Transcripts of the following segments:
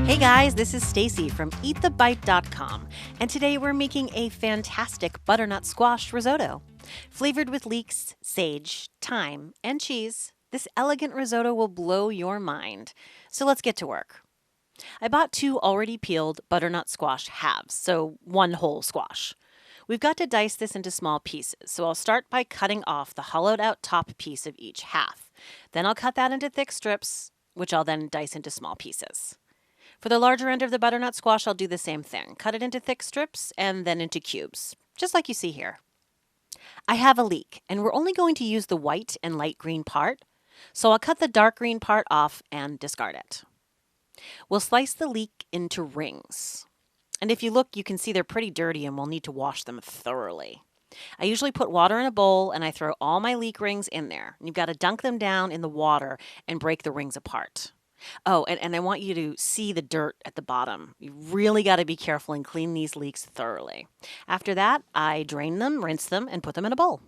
Hey guys, this is Stacy from eatthebite.com, and today we're making a fantastic butternut squash risotto. Flavored with leeks, sage, thyme, and cheese, this elegant risotto will blow your mind. So let's get to work. I bought 2 already peeled butternut squash halves, so 1 whole squash. We've got to dice this into small pieces, so I'll start by cutting off the hollowed out top piece of each half. Then I'll cut that into thick strips, which I'll then dice into small pieces. For the larger end of the butternut squash, I'll do the same thing. Cut it into thick strips and then into cubes, just like you see here. I have a leek, and we're only going to use the white and light green part, so I'll cut the dark green part off and discard it. We'll slice the leek into rings. And if you look, you can see they're pretty dirty and we'll need to wash them thoroughly. I usually put water in a bowl and I throw all my leek rings in there. You've got to dunk them down in the water and break the rings apart. Oh, and I want you to see the dirt at the bottom. You really got to be careful and clean these leeks thoroughly. After that, I drain them, rinse them, and put them in a bowl.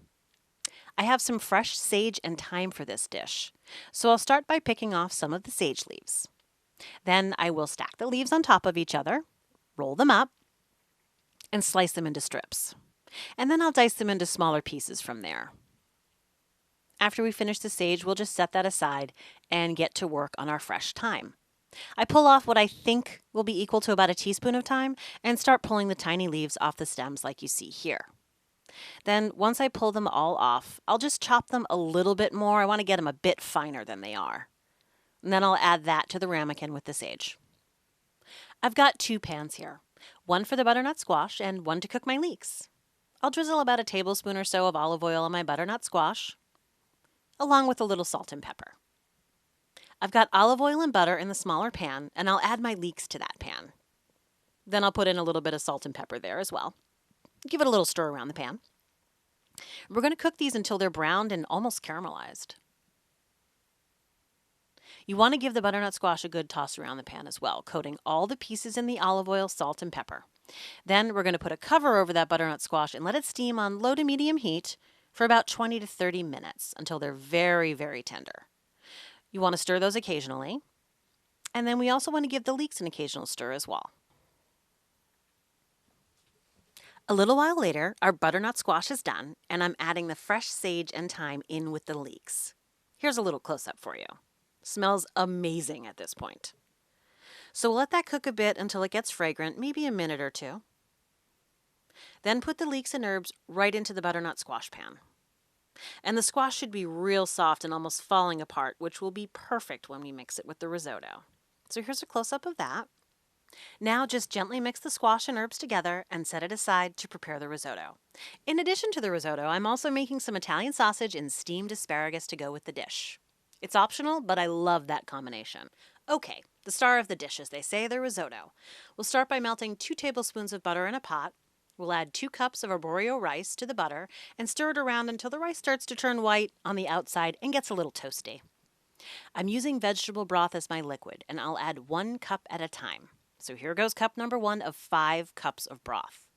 I have some fresh sage and thyme for this dish, so I'll start by picking off some of the sage leaves. Then I will stack the leaves on top of each other, roll them up, and slice them into strips. And then I'll dice them into smaller pieces from there. After we finish the sage, we'll just set that aside and get to work on our fresh thyme. I pull off what I think will be equal to about a teaspoon of thyme and start pulling the tiny leaves off the stems like you see here. Then once I pull them all off, I'll just chop them a little bit more. I want to get them a bit finer than they are. And then I'll add that to the ramekin with the sage. I've got 2 pans here, one for the butternut squash and one to cook my leeks. I'll drizzle about a tablespoon or so of olive oil on my butternut squash, along with a little salt and pepper. I've got olive oil and butter in the smaller pan, and I'll add my leeks to that pan. Then I'll put in a little bit of salt and pepper there as well. Give it a little stir around the pan. We're going to cook these until they're browned and almost caramelized. You want to give the butternut squash a good toss around the pan as well, coating all the pieces in the olive oil, salt, and pepper. Then we're going to put a cover over that butternut squash and let it steam on low to medium heat for about 20 to 30 minutes until they're very, very tender. You want to stir those occasionally. And then we also want to give the leeks an occasional stir as well. A little while later, our butternut squash is done, and I'm adding the fresh sage and thyme in with the leeks. Here's a little close-up for you. Smells amazing at this point. So we'll let that cook a bit until it gets fragrant, maybe a minute or 2. Then put the leeks and herbs right into the butternut squash pan. And the squash should be real soft and almost falling apart, which will be perfect when we mix it with the risotto. So here's a close-up of that. Now just gently mix the squash and herbs together and set it aside to prepare the risotto. In addition to the risotto, I'm also making some Italian sausage and steamed asparagus to go with the dish. It's optional, but I love that combination. Okay, the star of the dish, as they say, the risotto. We'll start by melting 2 tablespoons of butter in a pot. We'll add 2 cups of arborio rice to the butter and stir it around until the rice starts to turn white on the outside and gets a little toasty. I'm using vegetable broth as my liquid, and I'll add 1 cup at a time. So here goes cup number 1 of 5 cups of broth.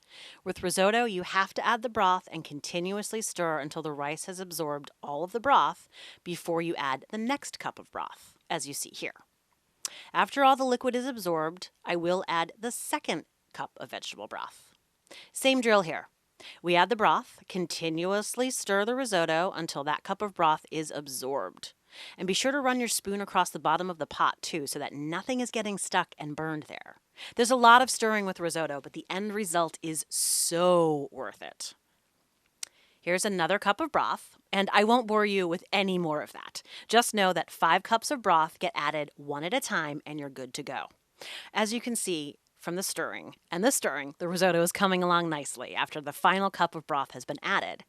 With risotto, you have to add the broth and continuously stir until the rice has absorbed all of the broth before you add the next cup of broth, as you see here. After all the liquid is absorbed, I will add the second cup of vegetable broth. Same drill here. We add the broth, continuously stir the risotto until that cup of broth is absorbed. And be sure to run your spoon across the bottom of the pot too, so that nothing is getting stuck and burned there. There's a lot of stirring with risotto, but the end result is so worth it. Here's another cup of broth, and I won't bore you with any more of that. Just know that 5 cups of broth get added 1 at a time, and you're good to go. As you can see from the stirring, the risotto is coming along nicely after the final cup of broth has been added.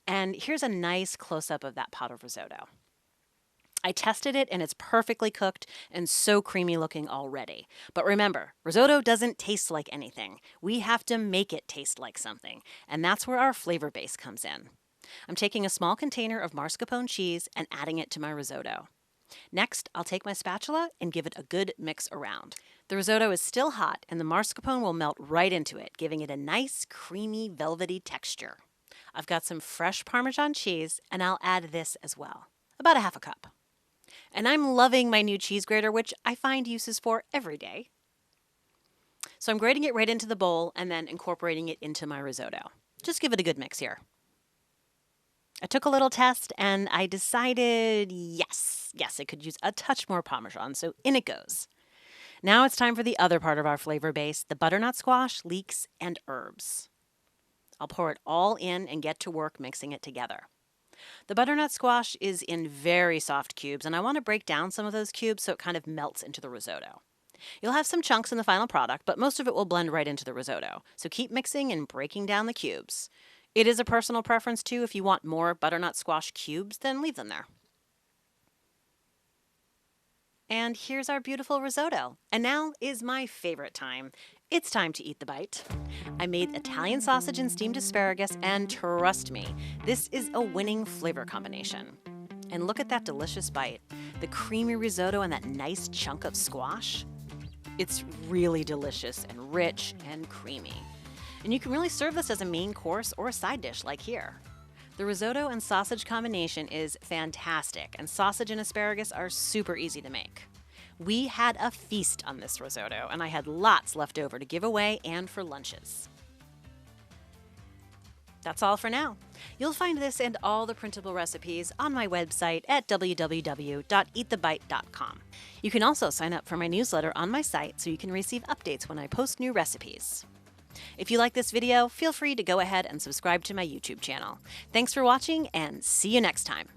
And here's a nice close-up of that pot of risotto. I tested it and it's perfectly cooked and so creamy looking already. But remember, risotto doesn't taste like anything. We have to make it taste like something, and that's where our flavor base comes in. I'm taking a small container of mascarpone cheese and adding it to my risotto. Next, I'll take my spatula and give it a good mix around. The risotto is still hot and the mascarpone will melt right into it, giving it a nice, creamy, velvety texture. I've got some fresh Parmesan cheese and I'll add this as well, about a half a cup. And I'm loving my new cheese grater, which I find uses for every day. So I'm grating it right into the bowl and then incorporating it into my risotto. Just give it a good mix here. I took a little test and I decided yes, it could use a touch more Parmesan, so in it goes. Now it's time for the other part of our flavor base, the butternut squash, leeks, and herbs. I'll pour it all in and get to work mixing it together. The butternut squash is in very soft cubes, and I want to break down some of those cubes so it kind of melts into the risotto. You'll have some chunks in the final product, but most of it will blend right into the risotto. So keep mixing and breaking down the cubes. It is a personal preference too. If you want more butternut squash cubes, then leave them there. And here's our beautiful risotto. And now is my favorite time. It's time to eat the bite. I made Italian sausage and steamed asparagus, and trust me, this is a winning flavor combination. And look at that delicious bite. The creamy risotto and that nice chunk of squash. It's really delicious and rich and creamy. And you can really serve this as a main course or a side dish like here. The risotto and sausage combination is fantastic, and sausage and asparagus are super easy to make. We had a feast on this risotto, and I had lots left over to give away and for lunches. That's all for now. You'll find this and all the printable recipes on my website at www.eatthebite.com. You can also sign up for my newsletter on my site so you can receive updates when I post new recipes. If you like this video, feel free to go ahead and subscribe to my YouTube channel. Thanks for watching, and see you next time.